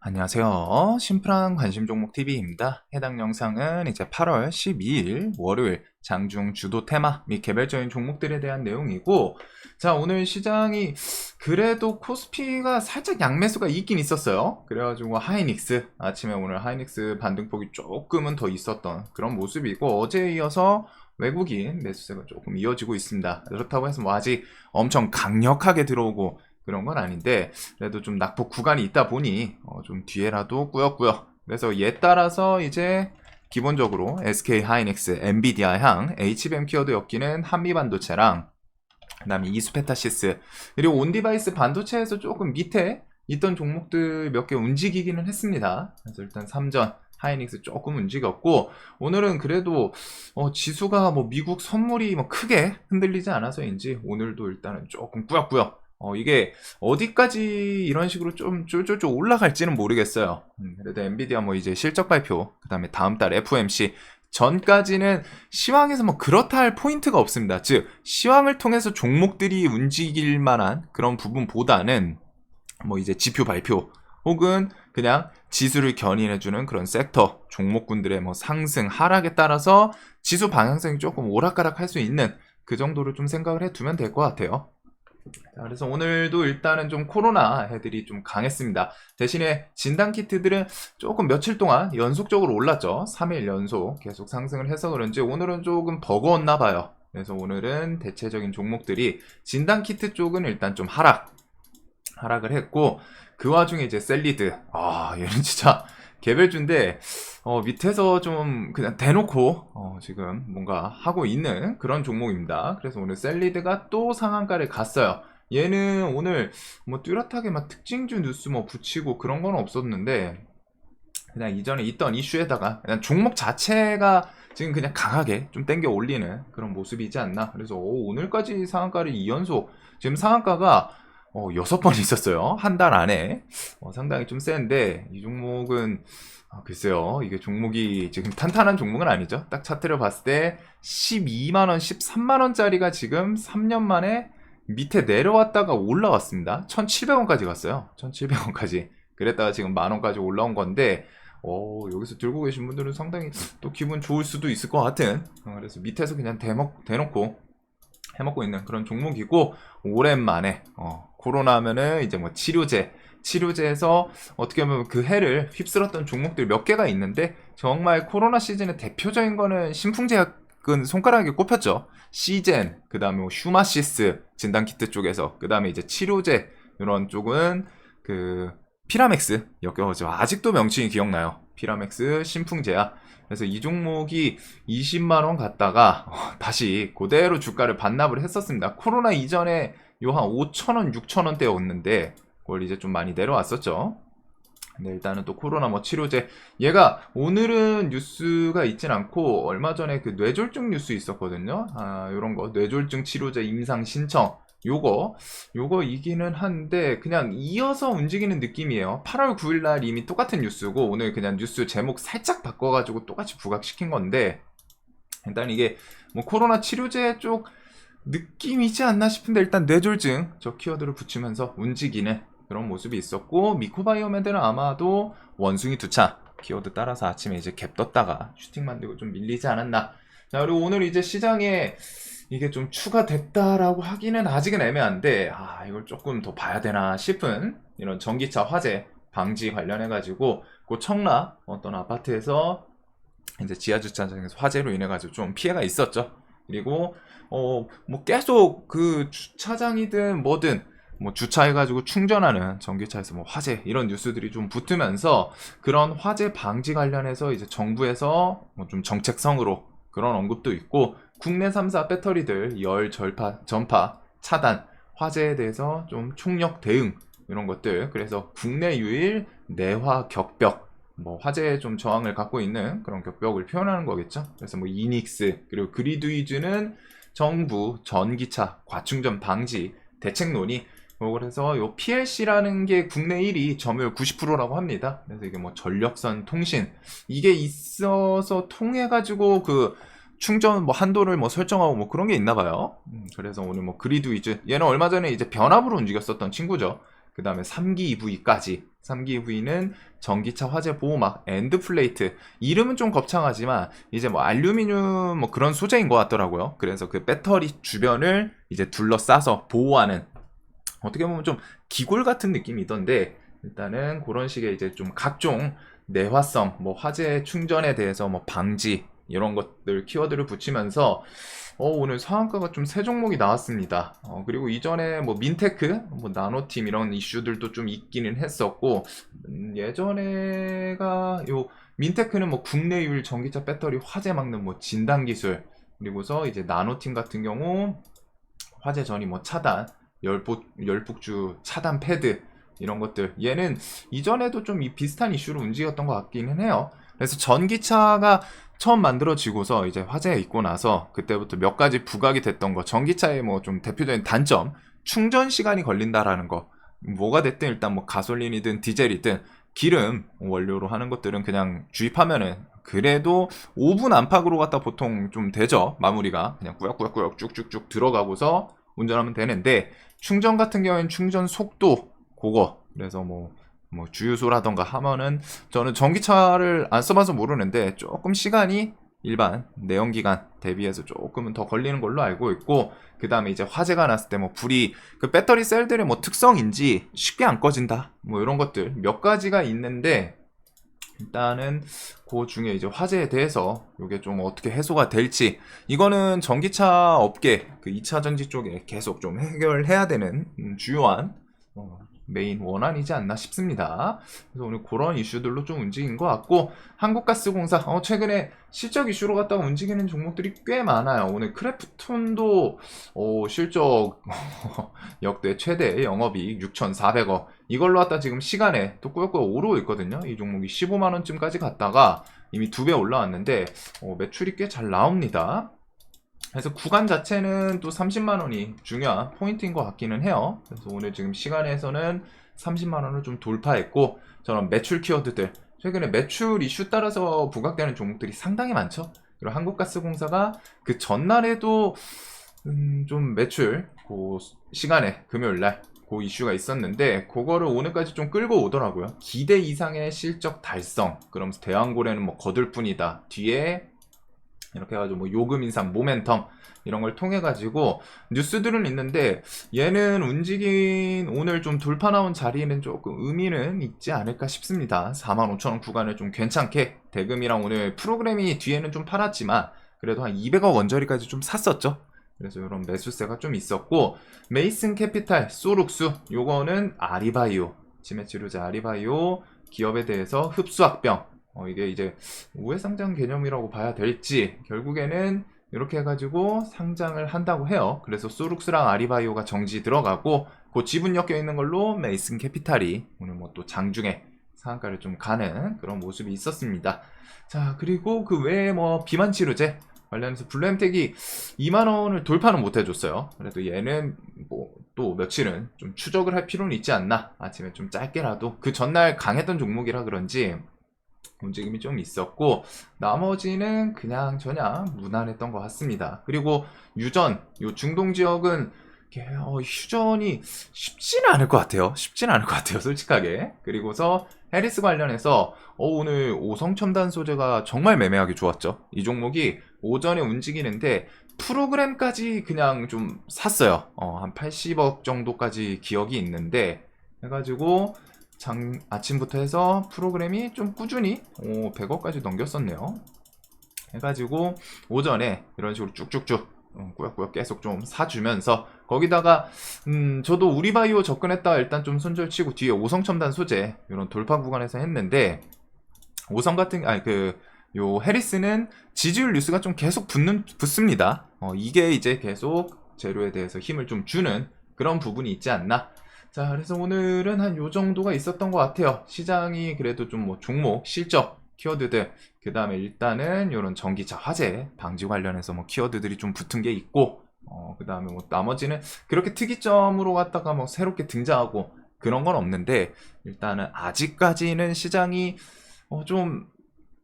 안녕하세요. 심플한 관심 종목 TV입니다. 해당 영상은 이제 8월 12일 월요일 장중 주도 테마 및 개별적인 종목들에 대한 내용이고, 자, 오늘 시장이 그래도 코스피가 살짝 양매수가 있긴 있었어요. 그래가지고 하이닉스, 아침에 오늘 하이닉스 반등폭이 조금은 더 있었던 그런 모습이고, 어제에 이어서 외국인 매수세가 조금 이어지고 있습니다. 그렇다고 해서 뭐 아직 엄청 강력하게 들어오고 그런 건 아닌데, 그래도 좀 낙폭 구간이 있다 보니 좀 뒤에라도 꾸역꾸역, 그래서 얘 따라서 이제 기본적으로 SK 하이닉스, 엔비디아 향, HBM 키워드 엮이는 한미반도체랑 그 다음에 이수페타시스, 그리고 온디바이스 반도체에서 조금 밑에 있던 종목들 몇 개 움직이기는 했습니다. 그래서 일단 삼전 하이닉스 조금 움직였고, 오늘은 그래도 지수가 뭐 미국 선물이 뭐 크게 흔들리지 않아서인지 오늘도 일단은 조금 꾸역꾸역, 이게 어디까지 이런 식으로 좀 쫄쫄쫄 올라갈지는 모르겠어요. 그래도 엔비디아 뭐 이제 실적 발표, 그 다음에 다음 달 FOMC 전까지는 시황에서 뭐 그렇다 할 포인트가 없습니다. 즉, 시황을 통해서 종목들이 움직일 만한 그런 부분보다는 뭐 이제 지표 발표 혹은 그냥 지수를 견인해주는 그런 섹터 종목군들의 뭐 상승 하락에 따라서 지수 방향성이 조금 오락가락 할 수 있는 그 정도로 좀 생각을 해두면 될 것 같아요. 자, 그래서 오늘도 일단은 좀 코로나 애들이 좀 강했습니다. 대신에 진단키트들은 조금 며칠 동안 연속적으로 올랐죠. 3일 연속 계속 상승을 해서 그런지 오늘은 조금 버거웠나 봐요. 그래서 오늘은 대체적인 종목들이 진단키트 쪽은 일단 좀 하락을 했고, 그 와중에 이제 셀리드, 얘는 진짜 개별주인데 밑에서 좀 그냥 대놓고 지금 뭔가 하고 있는 그런 종목입니다. 그래서 오늘 셀리드가 또 상한가를 갔어요. 얘는 오늘 뭐 뚜렷하게 막 특징주 뉴스 뭐 붙이고 그런 건 없었는데, 그냥 이전에 있던 이슈에다가 그냥 종목 자체가 지금 그냥 강하게 좀 땡겨 올리는 그런 모습이지 않나. 그래서 오늘까지 상한가를 2연속, 지금 상한가가 6번 있었어요. 한 달 안에. 상당히 좀 센데, 이 종목은, 글쎄요. 이게 종목이 지금 탄탄한 종목은 아니죠. 딱 차트를 봤을 때 12만원, 13만원짜리가 지금 3년 만에 밑에 내려왔다가 올라왔습니다. 1,700원까지 갔어요. 1,700원까지. 그랬다가 지금 만원까지 올라온 건데, 여기서 들고 계신 분들은 상당히 또 기분 좋을 수도 있을 것 같은, 그래서 밑에서 그냥 대놓고 해먹고 있는 그런 종목이고, 오랜만에 코로나 하면은 이제 뭐 치료제에서 어떻게 보면 그 해를 휩쓸었던 종목들 몇 개가 있는데, 정말 코로나 시즌의 대표적인 거는 신풍제약은 손가락에 꼽혔죠. 시젠, 그 다음에 뭐 휴마시스 진단키트 쪽에서, 그 다음에 이제 치료제 이런 쪽은 그 피라맥스 엮여가지고 아직도 명칭이 기억나요. 피라맥스, 신풍제약. 그래서 이 종목이 20만원 갔다가 다시 그대로 주가를 반납을 했었습니다. 코로나 이전에 요 한 5천원, 6천원대였는데 그걸 이제 좀 많이 내려왔었죠. 근데 일단은 또 코로나 뭐 치료제, 얘가 오늘은 뉴스가 있진 않고 얼마 전에 그 뇌졸중 뉴스 있었거든요. 요런 거 뇌졸중 치료제 임상 신청, 요거이기는 한데 그냥 이어서 움직이는 느낌이에요. 8월 9일 날 이미 똑같은 뉴스고, 오늘 그냥 뉴스 제목 살짝 바꿔가지고 똑같이 부각시킨 건데, 일단 이게 뭐 코로나 치료제 쪽 느낌이지 않나 싶은데, 일단 뇌졸중 저 키워드를 붙이면서 움직이는 그런 모습이 있었고, 미코바이오메드는 아마도 원숭이 두차 키워드 따라서 아침에 이제 갭 떴다가 슈팅 만들고 좀 밀리지 않았나. 자, 그리고 오늘 이제 시장에 이게 좀 추가됐다라고 하기는 아직은 애매한데, 이걸 조금 더 봐야 되나 싶은 이런 전기차 화재 방지 관련해가지고, 그 청라 어떤 아파트에서 이제 지하주차장에서 화재로 인해가지고 좀 피해가 있었죠. 그리고 뭐 계속 그 주차장이든 뭐든 뭐 주차해가지고 충전하는 전기차에서 뭐 화재 이런 뉴스들이 좀 붙으면서, 그런 화재 방지 관련해서 이제 정부에서 뭐 좀 정책성으로 그런 언급도 있고, 국내 3사 배터리들 열 전파 차단, 화재에 대해서 좀 총력 대응 이런 것들, 그래서 국내 유일 내화 격벽, 뭐 화재에 좀 저항을 갖고 있는 그런 격벽을 표현하는 거겠죠. 그래서 뭐 이닉스 그리고 그리드위즈는 정부 전기차 과충전 방지 대책 논의, 그래서 요 PLC라는 게 국내 1위 점유율 90%라고 합니다. 그래서 이게 뭐 전력선 통신 이게 있어서 통해 가지고 그 충전 뭐 한도를 뭐 설정하고 뭐 그런 게 있나 봐요. 그래서 오늘 뭐 그리드 위즈, 얘는 얼마 전에 이제 변압으로 움직였었던 친구죠. 그 다음에 3기 EV까지. 3기 EV는 전기차 화재 보호막, 엔드플레이트. 이름은 좀 거창하지만, 이제 뭐 알루미늄 뭐 그런 소재인 것 같더라고요. 그래서 그 배터리 주변을 이제 둘러싸서 보호하는, 어떻게 보면 좀 기골 같은 느낌이던데, 일단은 그런 식의 이제 좀 각종 내화성, 뭐 화재 충전에 대해서 뭐 방지, 이런 것들 키워드를 붙이면서 오늘 상한가가 좀 세 종목이 나왔습니다. 그리고 이전에 뭐 민테크, 뭐 나노팀 이런 이슈들도 좀 있기는 했었고, 예전에가 요 민테크는 뭐 국내유일 전기차 배터리 화재 막는 뭐 진단 기술, 그리고서 이제 나노팀 같은 경우 화재 전이 뭐 차단, 열폭주 차단 패드 이런 것들, 얘는 이전에도 좀 이 비슷한 이슈로 움직였던 것 같기는 해요. 그래서 전기차가 처음 만들어지고서 이제 화재가 있고 나서 그때부터 몇 가지 부각이 됐던 거, 전기차의 뭐 좀 대표적인 단점, 충전 시간이 걸린다라는 거. 뭐가 됐든 일단 뭐 가솔린이든 디젤이든 기름 원료로 하는 것들은 그냥 주입하면은 그래도 5분 안팎으로 갖다 보통 좀 되죠. 마무리가 그냥 꾸역꾸역꾸역 쭉쭉쭉 들어가고서 운전하면 되는데, 충전 같은 경우에는 충전 속도 그거, 그래서 뭐 주유소라던가 하면은, 저는 전기차를 안 써봐서 모르는데 조금 시간이 일반 내연기관 대비해서 조금은 더 걸리는 걸로 알고 있고, 그 다음에 이제 화재가 났을 때 뭐 불이 그 배터리 셀들의 뭐 특성인지 쉽게 안 꺼진다, 뭐 이런 것들 몇 가지가 있는데, 일단은 그 중에 이제 화재에 대해서 이게 좀 어떻게 해소가 될지, 이거는 전기차 업계 그 2차 전지 쪽에 계속 좀 해결해야 되는 주요한 메인 원안이지 않나 싶습니다. 그래서 오늘 그런 이슈들로 좀 움직인 것 같고, 한국가스공사 최근에 실적 이슈로 갖다가 움직이는 종목들이 꽤 많아요. 오늘 크래프톤도 실적 역대 최대 영업이익 6,400억, 이걸로 갖다 지금 시간에 또 꾸역꾸역 오르고 있거든요. 이 종목이 15만원쯤까지 갔다가 이미 2배 올라왔는데 매출이 꽤 잘 나옵니다. 그래서 구간 자체는 또 30만원이 중요한 포인트인 것 같기는 해요. 그래서 오늘 지금 시간에서는 30만원을 좀 돌파했고, 저런 매출 키워드들, 최근에 매출 이슈 따라서 부각되는 종목들이 상당히 많죠. 그리고 한국가스공사가 그 전날에도 좀 매출 그 시간에 금요일날 그 이슈가 있었는데, 그거를 오늘까지 좀 끌고 오더라고요. 기대 이상의 실적 달성, 그러면서 대왕고래는 뭐 거들 뿐이다, 뒤에 이렇게 해가지고 뭐 요금 인상, 모멘텀 이런 걸 통해 가지고 뉴스들은 있는데, 얘는 움직인 오늘 좀 돌파 나온 자리에는 조금 의미는 있지 않을까 싶습니다. 45,000원 구간을 좀 괜찮게, 대금이랑 오늘 프로그램이 뒤에는 좀 팔았지만 그래도 한 200억 원저리까지 좀 샀었죠. 그래서 이런 매수세가 좀 있었고, 메이슨 캐피탈, 소룩수, 요거는 아리바이오, 치매치료제 아리바이오 기업에 대해서 흡수합병, 이게 이제 우회상장 개념이라고 봐야 될지, 결국에는 이렇게 해가지고 상장을 한다고 해요. 그래서 소룩스랑 아리바이오가 정지 들어가고, 그 지분 엮여 있는 걸로 메이슨 캐피탈이 오늘 뭐 또 장중에 상한가를 좀 가는 그런 모습이 있었습니다. 자, 그리고 그 외에 뭐 비만 치료제 관련해서 블루엠텍이 2만원을 돌파는 못 해줬어요. 그래도 얘는 뭐 또 며칠은 좀 추적을 할 필요는 있지 않나. 아침에 좀 짧게라도, 그 전날 강했던 종목이라 그런지 움직임이 좀 있었고, 나머지는 그냥 무난했던 것 같습니다. 그리고 유전, 요 중동 지역은 휴전이 쉽지는 않을 것 같아요. 솔직하게. 그리고서 해리스 관련해서 오늘 오성첨단 소재가 정말 매매하기 좋았죠. 이 종목이 오전에 움직이는데 프로그램까지 그냥 좀 샀어요. 한 80억 정도까지 기억이 있는데, 해가지고 아침부터 해서 프로그램이 좀 꾸준히 100억까지 넘겼었네요. 해가지고 오전에 이런 식으로 쭉쭉쭉 꾸역꾸역 계속 좀 사주면서, 거기다가 저도 우리바이오 접근했다가 일단 좀 손절치고 뒤에 오성첨단 소재 이런 돌파 구간에서 했는데, 오성 같은 요 해리스는 지지율 뉴스가 좀 계속 붙습니다. 이게 이제 계속 재료에 대해서 힘을 좀 주는 그런 부분이 있지 않나. 자, 그래서 오늘은 한 요 정도가 있었던 것 같아요. 시장이 그래도 좀 뭐 종목, 실적, 키워드들, 그 다음에 일단은 요런 전기차 화재 방지 관련해서 뭐 키워드들이 좀 붙은 게 있고, 그 다음에 뭐 나머지는 그렇게 특이점으로 갖다가 뭐 새롭게 등장하고 그런 건 없는데, 일단은 아직까지는 시장이 좀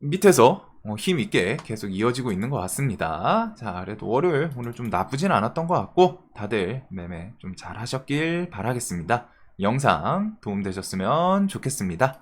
밑에서 힘있게 계속 이어지고 있는 것 같습니다. 자, 그래도 월요일 오늘 좀 나쁘진 않았던 것 같고, 다들 매매 좀 잘 하셨길 바라겠습니다. 영상 도움되셨으면 좋겠습니다.